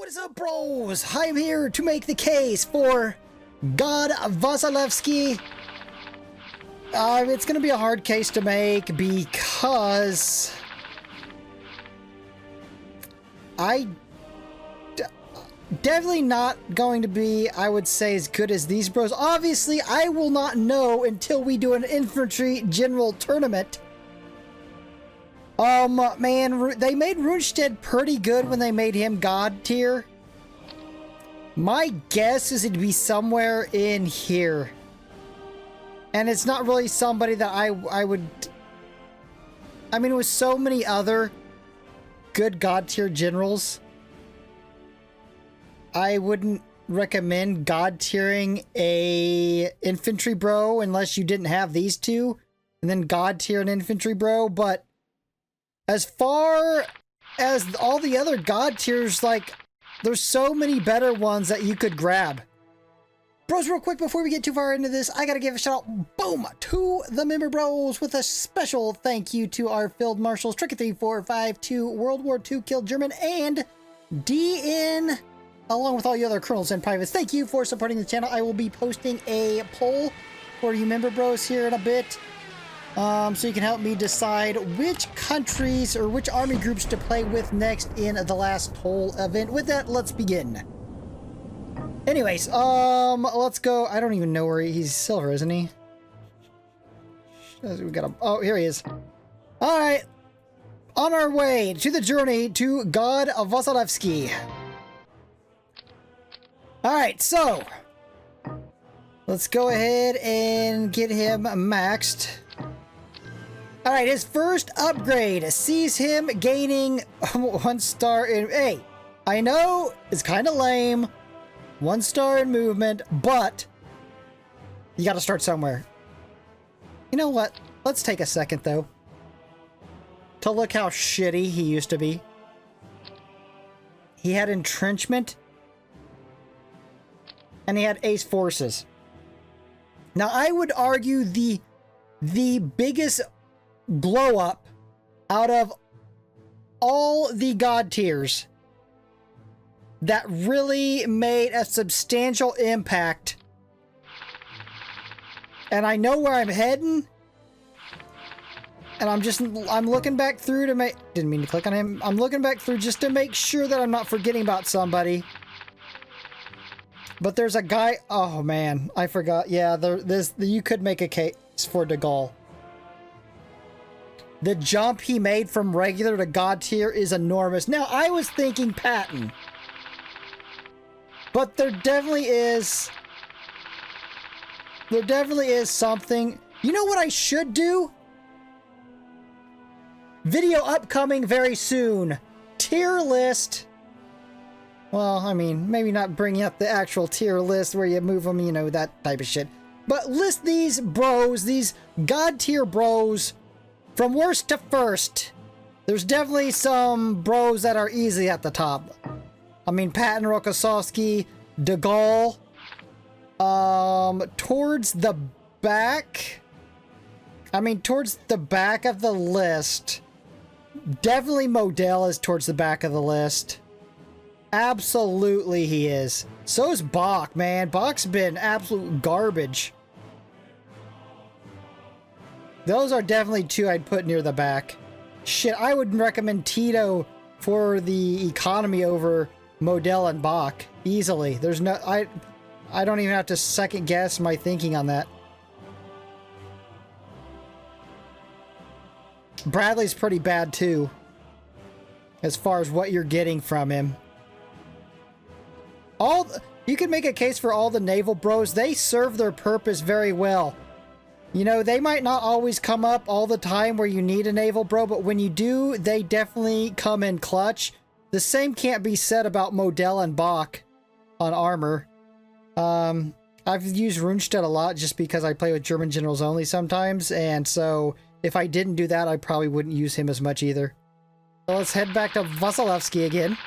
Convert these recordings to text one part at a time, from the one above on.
What is up, bros? I'm here to make the case for God Vasilevsky. It's going to be a hard case to make because definitely not going to be, I would say, as good as these bros. Obviously, I will not know until we do an Infantry General Tournament. Man, they made Runstead pretty good when they made him God tier. My guess is it'd be somewhere in here. And it's not really somebody that I would... I mean, with so many other good God tier generals, I wouldn't recommend God tiering a infantry bro unless you didn't have these two, and then God tier an infantry bro. But as far as all the other God tiers, like, there's so many better ones that you could grab. Bros, real quick, before we get too far into this, I gotta give a shout out, boom, to the member bros, with a special thank you to our Field Marshals, Tricky3452, World War II Killed German, and DN, along with all you other colonels and privates. Thank you for supporting the channel. I will be posting a poll for you member bros here in a bit. So you can help me decide which countries or which army groups to play with next in the last poll event. With that, let's begin. Anyways, let's go. I don't even know where he's silver, isn't he? We got him. Oh, here he is. All right. On our way to the journey to God Vasilevsky. All right, so let's go ahead and get him maxed. All right, his first upgrade sees him gaining 1 star in... Hey, I know it's kind of lame. 1 star in movement, but you got to start somewhere. You know what? Let's take a second, though, to look how shitty he used to be. He had entrenchment, and he had ace forces. Now, I would argue the biggest blow up out of all the God tiers that really made a substantial impact, and I know where I'm heading, and I'm looking back through to make... Didn't mean to click on him. I'm looking back through just to make sure that I'm not forgetting about somebody. But there's a guy... Oh man, I forgot. Yeah, you could make a case for De Gaulle. The jump he made from regular to God tier is enormous. Now, I was thinking Patton, but there definitely is something. You know what I should do? Video upcoming very soon. Tier list. Well, I mean, maybe not bringing up the actual tier list where you move them, you know, that type of shit. But list these bros, these God tier bros, from worst to first. There's definitely some bros that are easy at the top. I mean, Patton, Rokossovsky, De Gaulle. Towards the back. I mean, towards the back of the list. Definitely Modell is towards the back of the list. Absolutely he is. So is Bach, man. Bach's been absolute garbage. Those are definitely two I'd put near the back. Shit, I would recommend Tito for the economy over Modell and Bach easily. There's no... I don't even have to second guess my thinking on that. Bradley's pretty bad too, as far as what you're getting from him. You can make a case for all the naval bros. They serve their purpose very well. You know, they might not always come up all the time where you need a naval bro, but when you do, they definitely come in clutch. The same can't be said about Modell and Bach on armor. I've used Runstead a lot just because I play with German generals only sometimes, and so if I didn't do that, I probably wouldn't use him as much either. So let's head back to Vasilevsky again.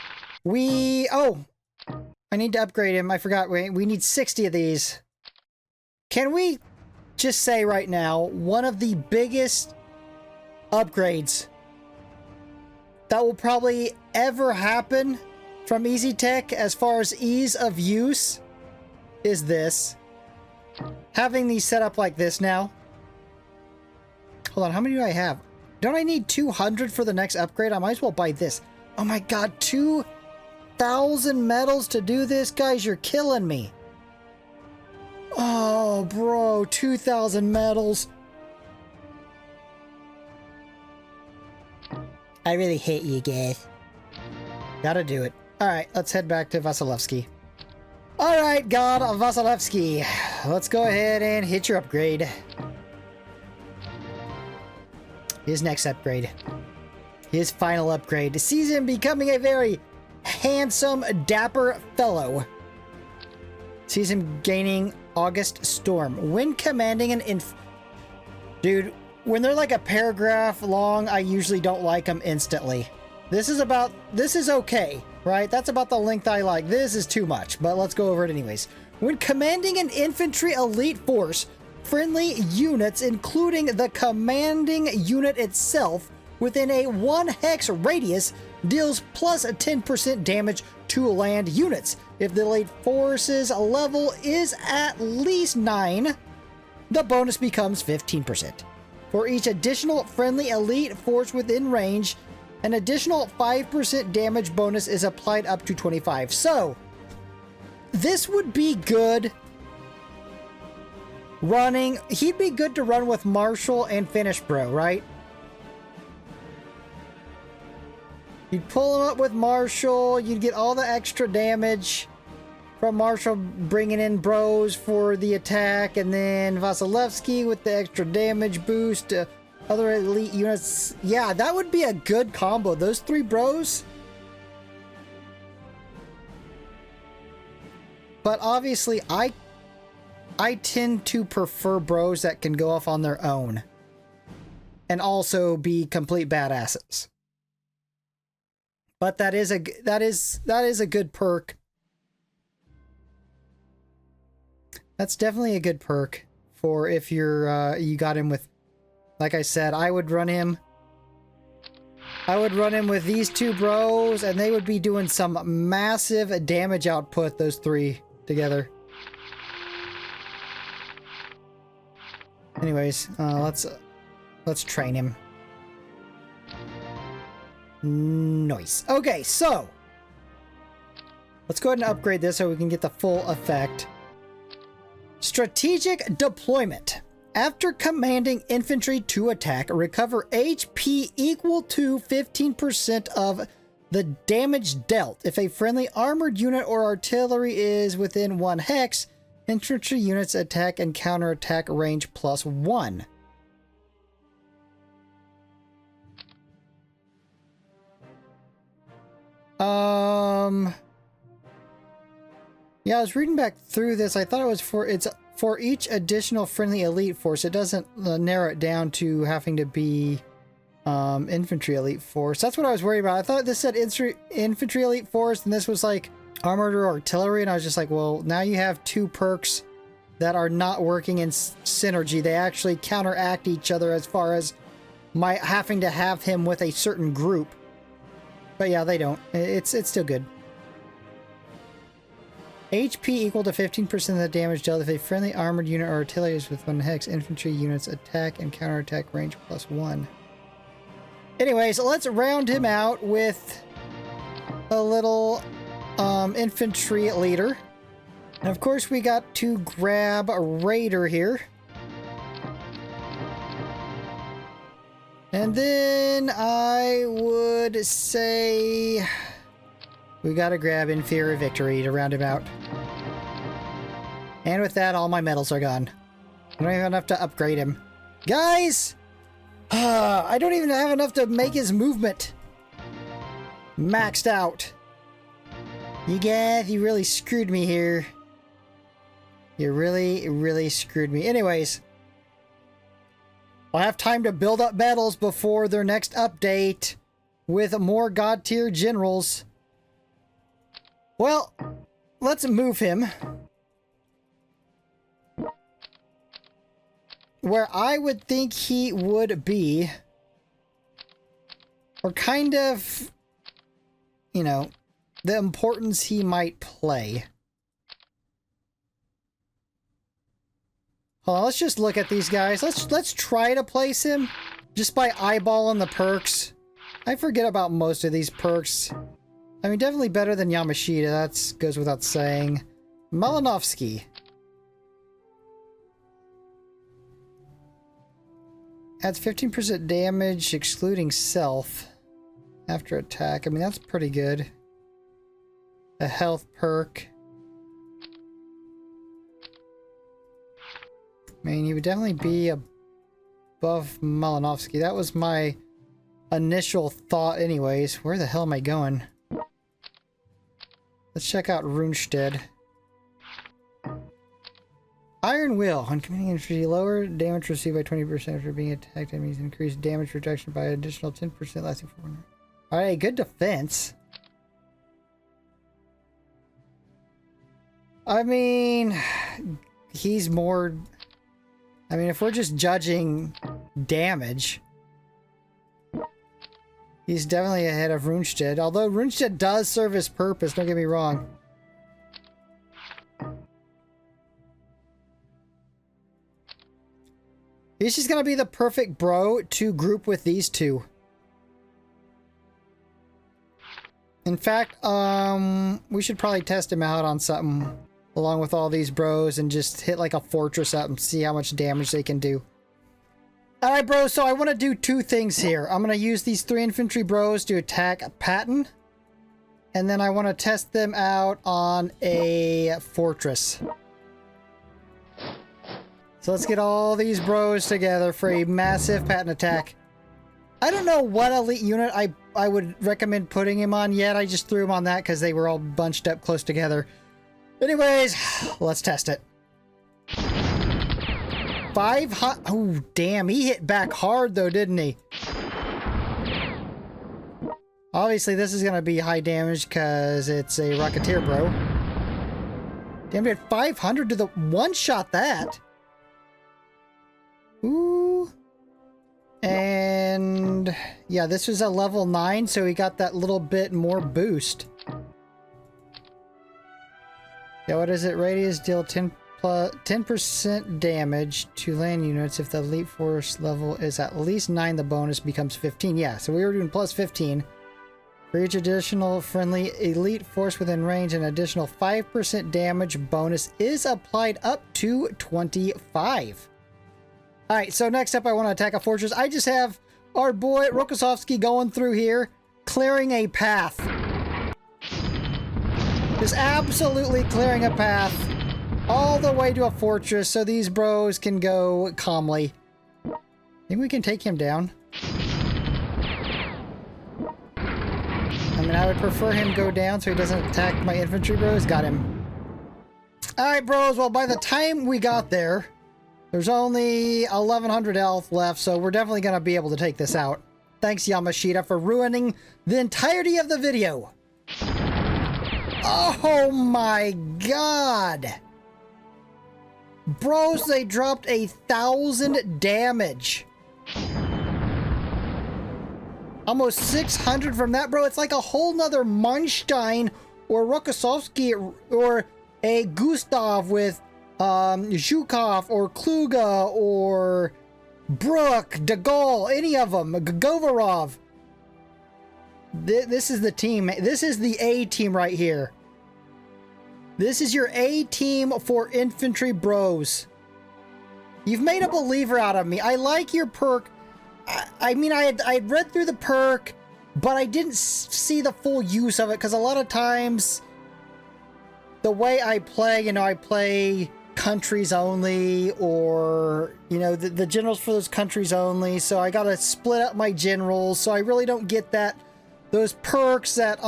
Oh, I need to upgrade him. I forgot. We need 60 of these. Can we just say right now, one of the biggest upgrades that will probably ever happen from Easy Tech as far as ease of use is this. Having these set up like this now. Hold on, how many do I have? Don't I need 200 for the next upgrade? I might as well buy this. Oh my god, 2,000 medals to do this? Guys, you're killing me. Oh, bro, 2,000 medals. I really hate you guys. Gotta do it. Alright, let's head back to Vasilevsky. Alright, God Vasilevsky. Let's go ahead and hit your upgrade. His next upgrade. His final upgrade sees him becoming a very handsome, dapper fellow. Sees him gaining August Storm. When commanding an Dude, when they're like a paragraph long, I usually don't like them instantly. This is okay, right? That's about the length I like. This is too much, but let's go over it anyways. When commanding an infantry elite force, friendly units, including the commanding unit itself, within a 1 hex radius, deals plus 10% damage to land units. If the elite force's level is at least 9, the bonus becomes 15%. For each additional friendly elite force within range, an additional 5% damage bonus is applied up to 25. So, this would be good running. He'd be good to run with Marshall and Finish Bro, right? You'd pull him up with Marshall, you'd get all the extra damage from Marshall bringing in bros for the attack, and then Vasilevsky with the extra damage boost to other elite units. Yeah, that would be a good combo. Those 3 bros. But obviously, I tend to prefer bros that can go off on their own and also be complete badasses. But that is a good perk. That's definitely a good perk for if you're you got him with, like I said, I would run him with these 2 bros, and they would be doing some massive damage output, those 3 together. Anyways, let's train him. Nice. Okay, so let's go ahead and upgrade this so we can get the full effect. Strategic deployment. After commanding infantry to attack, recover HP equal to 15% of the damage dealt. If a friendly armored unit or artillery is within 1 hex, infantry units attack and counterattack range +1. Yeah, I was reading back through this. I thought it was for each additional friendly elite force. It doesn't narrow it down to having to be infantry elite force. That's what I was worried about. I thought this said infantry elite force, and this was like armored or artillery, and I was just like, well, now you have 2 perks that are not working in synergy. They actually counteract each other as far as my having to have him with a certain group. But yeah, they don't. It's still good. HP equal to 15% of the damage dealt if a friendly armored unit or artillery is with 1 hex. Infantry units attack and counterattack range +1. Anyways, let's round him out with a little infantry leader. And of course, we got to grab a raider here. And then I would say we gotta grab Inferior Victory to round him out. And with that, all my medals are gone. I don't even have enough to upgrade him. Guys! I don't even have enough to make his movement maxed out. You guys, you really screwed me here. You really, really screwed me. Anyways, I'll have time to build up medals before their next update with more God tier generals. Well, let's move him where I would think he would be, or kind of, you know, the importance he might play. Hold on, let's just look at these guys. Let's try to place him just by eyeballing the perks. I forget about most of these perks. I mean, definitely better than Yamashita. That goes without saying. Malinovsky. Adds 15% damage, excluding self, after attack. I mean, that's pretty good. A health perk. I mean, he would definitely be above Malinovsky. That was my initial thought anyways. Where the hell am I going? Let's check out Runstedt. Iron Will. On committing infantry, lower damage received by 20% after being attacked. Enemies increase damage reduction by an additional 10% lasting for 1 minute. Alright, good defense. I mean, he's more... I mean, if we're just judging damage, he's definitely ahead of Runstedt. Although Runstedt does serve his purpose, don't get me wrong. He's just gonna be the perfect bro to group with these two. In fact, we should probably test him out on something along with all these bros and just hit like a fortress up and see how much damage they can do. Alright, bros, so I want to do two things here. I'm going to use these 3 infantry bros to attack Patton. And then I want to test them out on a fortress. So let's get all these bros together for a massive Patton attack. I don't know what elite unit I would recommend putting him on yet. I just threw him on that because they were all bunched up close together. Anyways, let's test it. 500. Oh, damn. He hit back hard, though, didn't he? Obviously, this is going to be high damage because it's a Rocketeer, bro. Damn, it 500 to the one-shot that. Ooh. And yeah, this was a level 9, so he got that little bit more boost. Yeah, what is it? Radius deal 10% damage to land units. If the elite force level is at least 9, the bonus becomes 15. Yeah, so we were doing plus 15. For each additional friendly elite force within range, an additional 5% damage bonus is applied up to 25. Alright, so next up I want to attack a fortress. I just have our boy Rokossovsky going through here, clearing a path. Just absolutely clearing a path all the way to a fortress so these bros can go calmly. Think we can take him down? I mean, I would prefer him go down so he doesn't attack my infantry bros. Got him. Alright, bros. Well, by the time we got there, there's only 1100 health left, so we're definitely going to be able to take this out. Thanks, Yamashita, for ruining the entirety of the video. Oh my god! Bros, they dropped 1,000 damage. Almost 600 from that, bro. It's like a whole nother Manstein or Rokossovsky or a Gustav with Zhukov or Kluge or Brook, De Gaulle, any of them, Govarov. This is the team. This is the A team right here. This is your A team for infantry bros. You've made a believer out of me. I like your perk. I mean, I had read through the perk, but I didn't see the full use of it because a lot of times the way I play, you know, I play countries only, or, you know, the generals for those countries only. So I got to split up my generals. So I really don't get those perks that,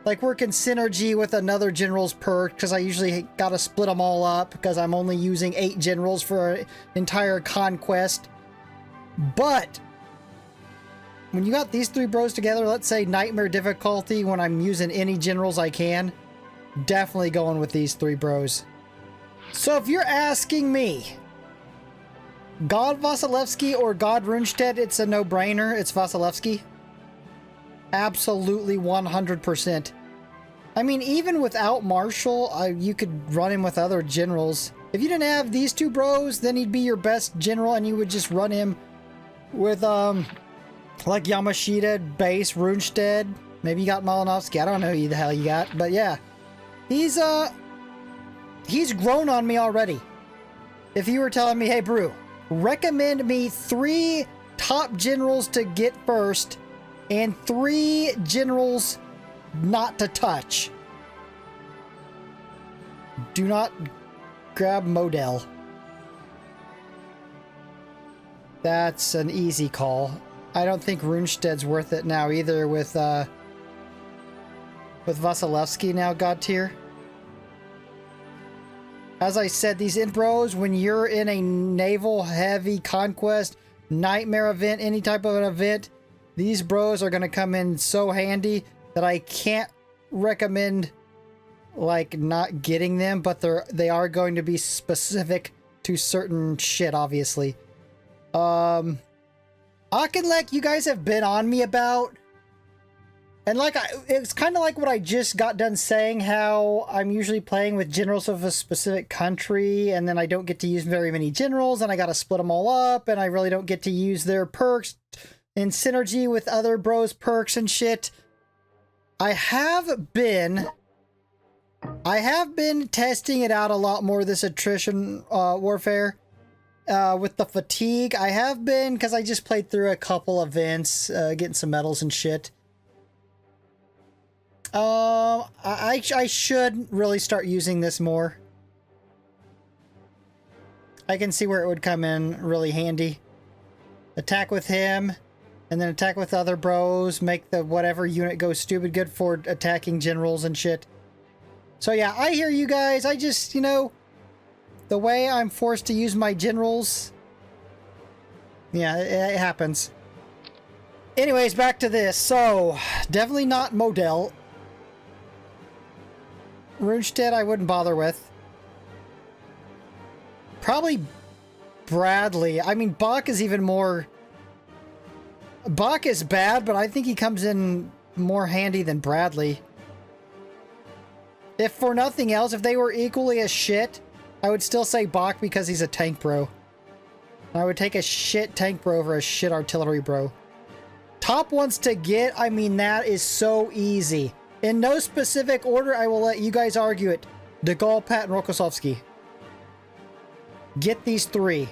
like work in synergy with another general's perk, because I usually got to split them all up because I'm only using 8 generals for an entire conquest. But when you got these 3 bros together, let's say nightmare difficulty, when I'm using any generals I can, definitely going with these 3 bros. So if you're asking me, God Vasilevsky or God Runstedt, it's a no-brainer. It's Vasilevsky. Absolutely 100%. I mean, even without Marshall, you could run him with other generals. If you didn't have these two bros, then he'd be your best general, and you would just run him with, like Yamashita, Base, Runestead. Maybe you got Malinovsky. I don't know who the hell you got, but yeah. He's grown on me already. If you were telling me, hey, Brew, recommend me 3 top generals to get first and 3 generals not to touch. Do not grab Model. That's an easy call. I don't think Runested's worth it now either with Vasilevsky now God tier. As I said, these int bros, when you're in a naval heavy conquest, nightmare event, any type of an event, these bros are going to come in so handy that I can't recommend like not getting them, but they are going to be specific to certain shit, obviously. Akinlek, you guys have been on me about, and like it's kind of like what I just got done saying, how I'm usually playing with generals of a specific country, and then I don't get to use very many generals, and I got to split them all up, and I really don't get to use their perks in synergy with other bros' perks and shit. I have been testing it out a lot more, this attrition warfare. With the fatigue, I have been, because I just played through a couple events, getting some medals and shit. I should really start using this more. I can see where it would come in really handy. Attack with him, and then attack with other bros, make the whatever unit go stupid good for attacking generals and shit. So yeah, I hear you guys. I just, you know, the way I'm forced to use my generals, yeah, it happens. Anyways, back to this. So, definitely not Model. Runestead I wouldn't bother with. Probably Bradley. I mean, Bach is even more... Bach is bad, but I think he comes in more handy than Bradley. If for nothing else, if they were equally as shit, I would still say Bach because he's a tank bro. I would take a shit tank bro over a shit artillery bro. Top ones to get, I mean, that is so easy. In no specific order, I will let you guys argue it. De Gaulle, Pat, and Rokossovsky. Get these 3.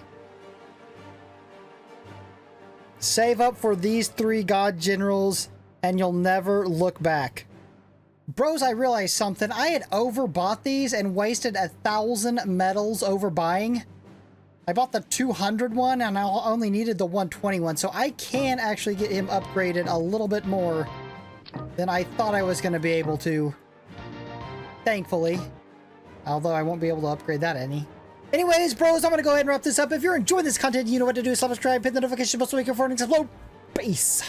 Save up for these 3 god generals, and you'll never look back. Bros, I realized something. I had overbought these and wasted 1,000 medals overbuying. I bought the 200 one, and I only needed the 120 one, so I can actually get him upgraded a little bit more than I thought I was going to be able to. Thankfully. Although I won't be able to upgrade that any. Anyways, bros, I'm going to go ahead and wrap this up. If you're enjoying this content, you know what to do. Subscribe, hit the notification bell so we can afford and explode. Peace.